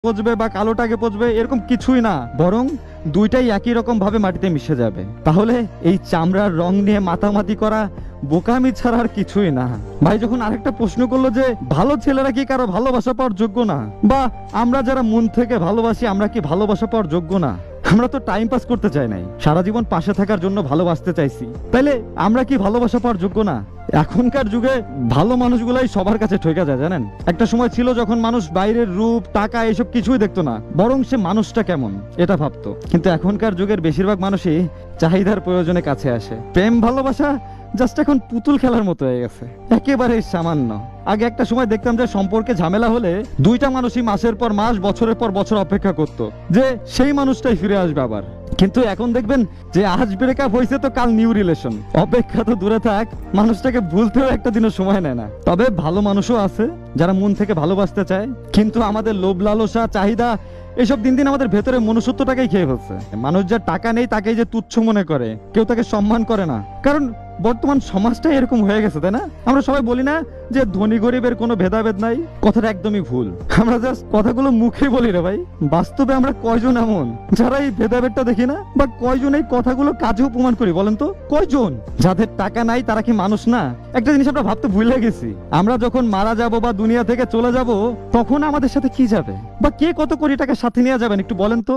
পচবে বা কালোটাকে পচবে এরকম কিছুই না, বরং দুইটাই একই রকম ভাবে মাটিতে মিশে যাবে। তাহলে এই চামড়ার রং নিয়ে মাতামাতি করা বোকামি ছাড়া আর কিছুই না। ভাই যখন আরেকটা প্রশ্ন করলো যে ভালো ছেলেরা কি কারো ভালোবাসা পাওয়ার যোগ্য না, বা আমরা যারা মন থেকে ভালোবাসি আমরা কি ভালোবাসা পাওয়ার যোগ্য না? আমরা তো টাইম পাস করতে চাই নাই, সারা জীবন পাশে থাকার জন্য ভালোবাসতে চাইছি। তাইলে আমরা কি ভালোবাসা পাওয়ার যোগ্য না? এখনকার যুগে ভালো মানুষগুলাই সবার কাছে ঠকে যায় জানেন। একটা সময় ছিল যখন মানুষ বাইরের রূপ টাকা এসব কিছুই দেখতো না, বরং সে মানুষটা কেমন এটা ভাবতো। কিন্তু এখনকার যুগের বেশিরভাগ মানুষই চাহিদার প্রয়োজনে কাছে আসে। প্রেম ভালোবাসা জাস্ট এখন পুতুল খেলার মতো হয়ে গেছে, একেবারে সামান্য। আগে একটা সময় দেখতাম যে সম্পর্কে ঝামেলা হলে দুইটা মানুষই মাসের পর মাস বছরের পর বছর অপেক্ষা করত যে সেই মানুষটাই ফিরে আসবে আবার। কিন্তু এখন দেখবেন যে আজ ব্রেকআপ হয়েছে তো কাল নিউ রিলেশন। অপেক্ষা তো দূরে থাক, মানুষটাকে ভুলতেও একটা দিনও সময় নেয় না। তবে ভালো মানুষও আছে যারা মন থেকে ভালোবাসতে চায়, কিন্তু আমাদের লোভ লালসা চাহিদা এসব দিন দিন আমাদের ভেতরে মনুষ্যত্বটাকেই খেয়ে ফেলছে। মানুষ যার টাকা নেই তাকেই যে তুচ্ছ মনে করে, কেউ তাকে সম্মান করে না, কারণ বর্তমান সমাজটাই এরকম হয়ে গেছে, তাই না? আমরা সবাই বলি না যে ধনী গরিবের কোনো ভেদাভেদ নাই, কথাটা একদমই ভুল। আমরা জাস্ট কথাগুলো মুখে বলি রে ভাই, বাস্তবে আমরা কয়জন এমন যারা এই ভেদাভেদটা দেখি না, বা কয়জন এই কথাগুলো কাজেও প্রমাণ করি বলেন তো? কয়জন? যাদের টাকা নাই তারা কি মানুষ না? একটা জিনিস আমরা ভাবতে ভুলে গেছি, আমরা যখন মারা যাব বা দুনিয়া থেকে চলে যাব তখন আমাদের সাথে কি যাবে, বা কে কত কোটি টাকা সাথে নিয়ে যাবেন একটু বলেন তো?